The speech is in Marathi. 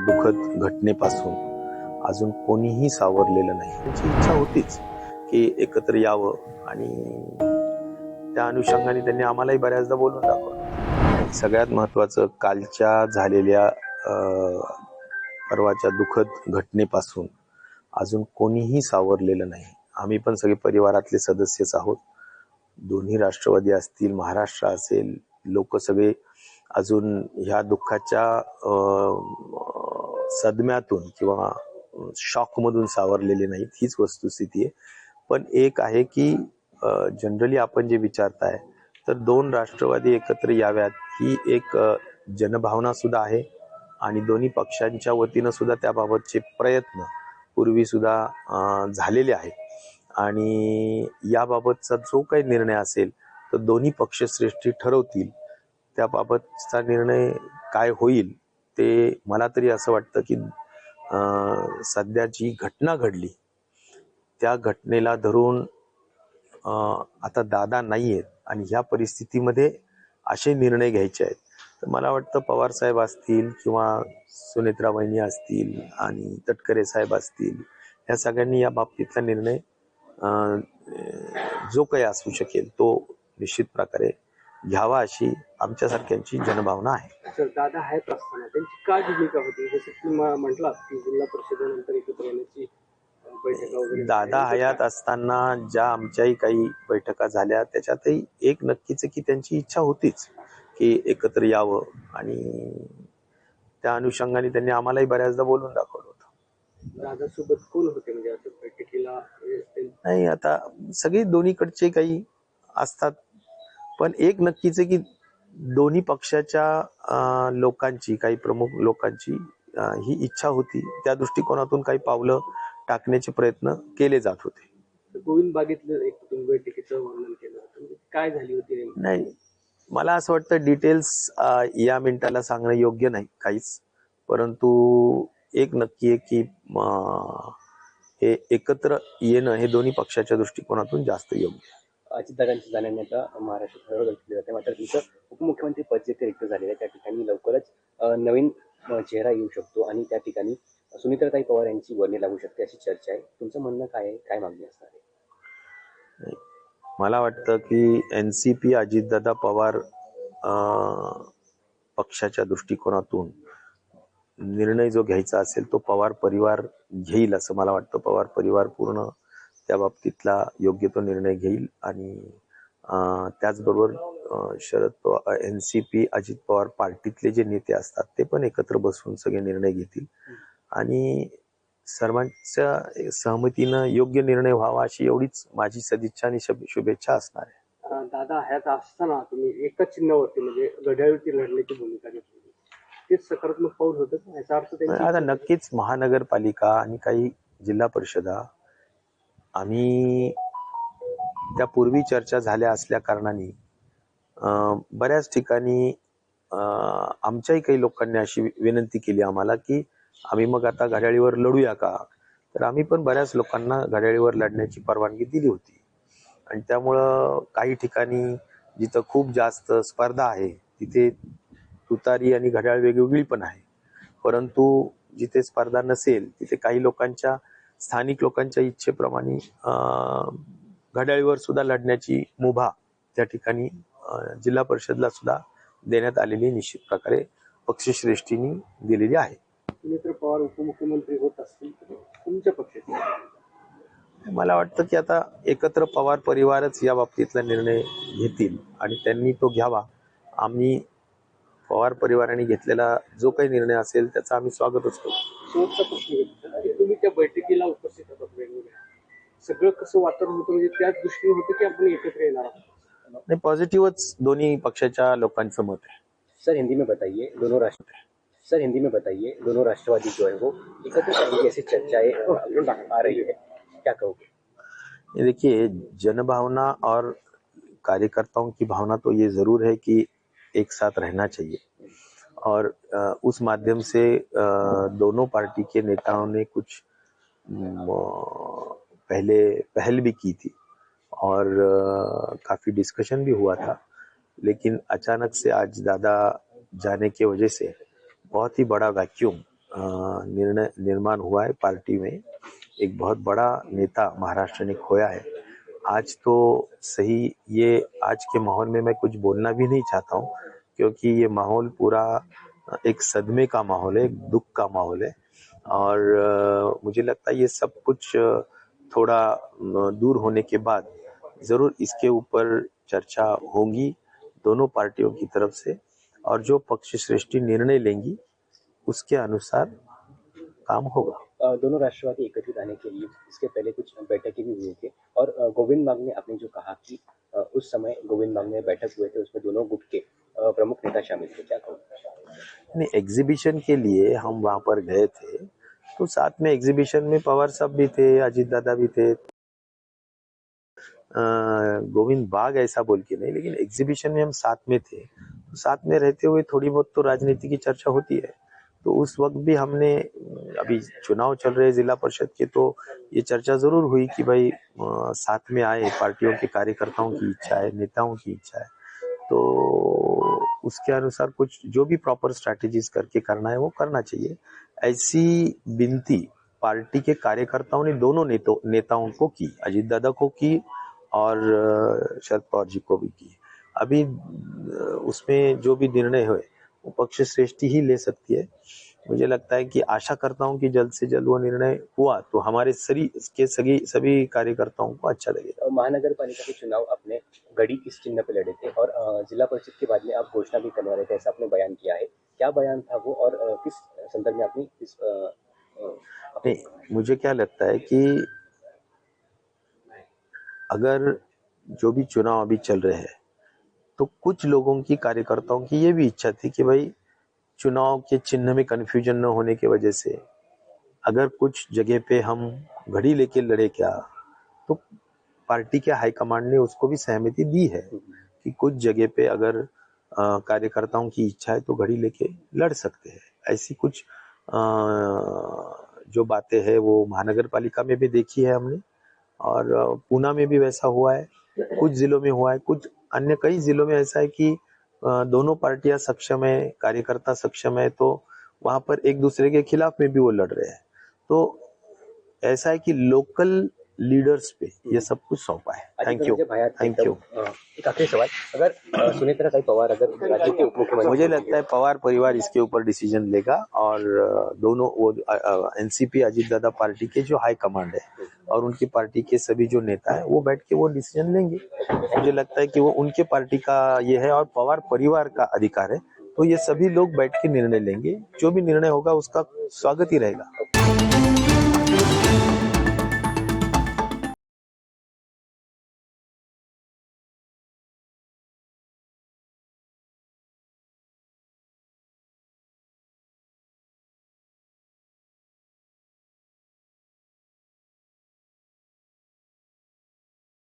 दुःखद घटनेपासून अजून कोणीही सावरलेलं नाही. त्यांची इच्छा होतीच की एकत्र यावं आणि त्या अनुषंगाने त्यांनी आम्हालाही बऱ्याचदा बोलून दाखवलं. सगळ्यात महत्वाचं कालच्या झालेल्या परवाच्या दुःखद घटनेपासून अजून कोणीही सावरलेलं नाही. आम्ही पण सगळे परिवारातले सदस्यच आहोत. दोन्ही राष्ट्रवादी असतील, महाराष्ट्र असेल, लोक सगळे अजून ह्या दुःखाच्या सदम्यातून किंवा शॉक मधून सावरलेले नाहीत, हीच वस्तुस्थिती आहे. पण एक आहे की जनरली आपण जे विचारताय तर दोन राष्ट्रवादी एकत्र याव्यात ही एक जनभावना सुद्धा आहे आणि दोन्ही पक्षांच्या वतीनं सुद्धा त्याबाबतचे प्रयत्न पूर्वी सुद्धा झालेले आहेत आणि याबाबतचा जो काही निर्णय असेल तर दोन्ही पक्षश्रेष्ठी ठरवतील. त्याबाबतचा निर्णय काय होईल ते मला तरी असं वाटतं की सध्या जी घटना घडली त्या घटनेला धरून आता दादा नाहीयेत आणि ह्या परिस्थितीमध्ये असे निर्णय घ्यायचे आहेत तर मला वाटतं पवार साहेब असतील किंवा सुनेत्रा वहिनी असतील आणि तटकरे साहेब असतील, या सगळ्यांनी या बाबतीतला निर्णय जो काही असू शकेल तो निश्चित प्रकारे घ्यावा अशी आमच्यासारख्यांची जनभावना आहे. दादा हयात असताना त्यांची काय भूमिका होती, जसं की म्हटलं की जिल्हा परिषदेनंतर एकत्र येण्याची बैठका वगैरे. दादा हयात असताना ज्या आमच्याही काही बैठका झाल्या त्याच्यातही एक नक्कीच की त्यांची इच्छा होतीच की एकत्र यावं आणि त्या अनुषंगाने त्यांनी आम्हालाही बऱ्याचदा बोलून दाखवलं होतं. दादा सोबत कोण होते म्हणजे असं बैठकीला? नाही, आता सगळे दोन्हीकडचे काही असतात पण एक नक्कीच आहे की दोन्ही पक्षाच्या लोकांची, काही प्रमुख लोकांची ही इच्छा होती. त्या दृष्टिकोनातून काही पावलं टाकण्याचे प्रयत्न केले जात होते. गोविंद बागेतलं एक बैठकीचं वर्णन केलं होतं, काय झाली होती? नाही, मला असं वाटतं डिटेल्स या मिनिटाला सांगणं योग्य नाही काहीच, परंतु एक नक्की आहे की हे एकत्र येणं हे दोन्ही पक्षाच्या दृष्टिकोनातून जास्त योग्य आहे. अजितदादांची जाण्याने आता महाराष्ट्रात हळहळ केली जाते, मात्र तिथं उपमुख्यमंत्री पद जे रिक्त झालेले आहे त्या ठिकाणी लवकरच नवीन चेहरा येऊ शकतो आणि त्या ठिकाणी सुमित्राताई पवार यांची वर्णी लागू शकते अशी चर्चा आहे. तुमचं म्हणणं काय आहे, काय मागणी असणार आहे? मला वाटतं की एनसीपी अजितदादा पवार पक्षाच्या दृष्टिकोनातून निर्णय जो घ्यायचा असेल तो पवार परिवार घेईल असं मला वाटतं. पवार परिवार पूर्ण त्या बाबतीतला योग्य तो निर्णय घेईल आणि त्याचबरोबर शरद पवार, एनसीपी, अजित पवार पार्टीतले जे नेते असतात ते पण एकत्र बसून सगळे निर्णय घेतील आणि सर्वांच्या सहमतीनं योग्य निर्णय व्हावा अशी एवढीच माझी सदिच्छा आणि शुभेच्छा असणार आहे. दादा हयात असताना तुम्ही एकाच चिन्हावरती म्हणजे घड्याळवरती लढण्याची भूमिका घेतली, तेच सकारात्मक पाऊल होतं याचा अर्थ? आता नक्कीच महानगरपालिका आणि काही जिल्हा परिषदा आम्ही त्यापूर्वी चर्चा झाल्या असल्या कारणाने बऱ्याच ठिकाणी आमच्याही काही लोकांनी अशी विनंती केली आम्हाला की आम्ही मग आता घड्याळीवर लढूया का, तर आम्ही पण बऱ्याच लोकांना घड्याळीवर लढण्याची परवानगी दिली होती आणि त्यामुळं काही ठिकाणी जिथं खूप जास्त स्पर्धा आहे तिथे तुतारी आणि घड्याळ वेगवेगळी पण आहे, परंतु जिथे स्पर्धा नसेल तिथे काही लोकांच्या, स्थानिक लोकांच्या इच्छेप्रमाणे घड्याळीवर सुद्धा लढण्याची मुभा त्या ठिकाणी जिल्हा परिषदला सुद्धा देण्यात आलेली निश्चित प्रकारे पक्षश्रेष्ठींनी दिलेली आहे. सुमित्रा पवार उपमुख्यमंत्री होत असतील तर तुमच्या पक्षाचे? मला वाटतं की आता एकत्र पवार परिवारच या बाबतीतला निर्णय घेतील आणि त्यांनी तो घ्यावा. आम्ही पवार परिवाराने घेतलेला जो काही निर्णय असेल त्याचा आम्ही स्वागतच करू. शेवटचा प्रश्न, तुम्ही त्या बैठकीला उपस्थित होतात, वेगवेगळ्या सगळं कसं वातावरण होतं, म्हणजे त्याच दृष्टीने होतं की आपण एकत्र येणार आहोत? नहीं, पॉझिटिव्हच दोन्ही पक्षाच्या लोकांचं मत है. सर हिंदी में बताइए, दोनों राष्ट्रवादी जो है वो एकत्र आएंगे ऐसी चर्चाएं आ रही है, क्या कहोगे? देखिए, जनभावना और कार्यकर्ताओं की भावना तो ये जरूर है कि एक साथ रहना चाहिए और उस माध्यम से दोनों पार्टी के नेताओं ने कुछ पहले पहल भी की थी और काफी डिस्कशन भी हुआ था, लेकिन अचानक से आज दादा जाने की वजह से बहुत ही बड़ा वैक्यूम निर्णय निर्माण हुआ है पार्टी में। एक बहुत बड़ा नेता महाराष्ट्र ने खोया है। आज तो सही, ये आज के माहौल में मैं कुछ बोलना भी नहीं चाहता हूँ, क्योंकि ये माहौल पूरा एक सदमे का माहौल है, एक दुख का माहौल है। और मुझे लगता है ये सब कुछ थोड़ा दूर होने के बाद जरूर इसके ऊपर चर्चा होगी दोनों पार्टियों की तरफ से, और जो पक्ष श्रेष्ठी निर्णय लेंगी उसके अनुसार काम होगा। दोनों राष्ट्रवादी एकत्रित आने के लिए इसके पहले कुछ बैठकें भी हुई थी और गोविंद मांग ने आपने जो कहा कि उस समय गोविंद मांग में बैठक हुए थे, उसमें दोनों गुट के प्रमुख नेता शामिल थे, क्या कहूँ? नहीं, एग्जीबिशन के लिए हम वहां पर गए थे, तो साथ में एग्जीबिशन में पवार साहब भी थे, अजीत दादा भी थे, गोविंद बाग ऐसा बोल के नहीं, लेकिन एग्जीबिशन में हम साथ में थे। तो साथ में रहते हुए थोड़ी बहुत तो राजनीति की चर्चा होती है। तो उस वक्त भी हमने, अभी चुनाव चल रहे जिला परिषद के, तो ये चर्चा जरूर हुई कि भाई साथ में आए, पार्टियों के कार्यकर्ताओं की इच्छा है, नेताओं की इच्छा है, तो उसके अनुसार कुछ जो भी प्रॉपर स्ट्रैटेजीज करके करना है वो करना चाहिए। ऐसी विनती पार्टी के कार्यकर्ताओं ने दोनों नेताओं को की, अजीत दादा को की और शरद पवार जी को भी की। अभी उसमें जो भी निर्णय हुए वो पक्ष श्रेष्ठी ही ले सकती है। मुझे लगता है कि आशा करता हूँ कि जल्द से जल्द वो निर्णय हुआ तो हमारे सभी कार्यकर्ताओं को अच्छा लगेगा। महानगर पालिका के चुनाव अपने गढ़ी इस चिन्ह पे लड़े थे और जिला परिषद के बाद में आप घोषणा भी करने वाले थे, ऐसा आपने बयान किया है। क्या बयान था वो और किस संदर्भ में आपने इस नहीं, मुझे क्या लगता है कि अगर जो भी चुनाव अभी चल रहे हैं, तो कुछ लोगों की, कार्यकर्ताओं की ये भी इच्छा थी कि भाई चुनाव के चिन्ह में कंफ्यूजन न होने की वजह से अगर कुछ जगह पे हम घड़ी लेके लड़े क्या, तो पार्टी के हाईकमांड ने उसको भी सहमति दी है कि कुछ जगह पे अगर कार्यकर्ताओं की इच्छा है तो घड़ी लेके लड़ सकते हैं। ऐसी कुछ जो बातें हैं वो महानगर पालिका में भी देखी है हमने, और पूना में भी वैसा हुआ है, कुछ जिलों में हुआ है, कुछ अन्य कई जिलों में ऐसा है कि दोनों पार्टियां सक्षम है, कार्यकर्ता सक्षम है, तो वहां पर एक दूसरे के खिलाफ में भी वो लड़ रहे हैं। तो ऐसा है कि लोकल लीडर्स पे ये सब कुछ सौंपा है। Thank you. एक आखिरी सवाल, अगर सुनेत्राताई पवार अगर राज्य के उप मुख्यमंत्री, मुझे लगता है पवार परिवार इसके ऊपर डिसीजन लेगा, और दोनों वो एनसीपी अजीत दादा पार्टी के जो हाई कमांड है और उनकी पार्टी के सभी जो नेता है वो बैठ के वो डिसीजन लेंगे। मुझे लगता है कि वो उनके पार्टी का ये है और पवार परिवार का अधिकार है, तो ये सभी लोग बैठ के निर्णय लेंगे, जो भी निर्णय होगा उसका स्वागत ही रहेगा।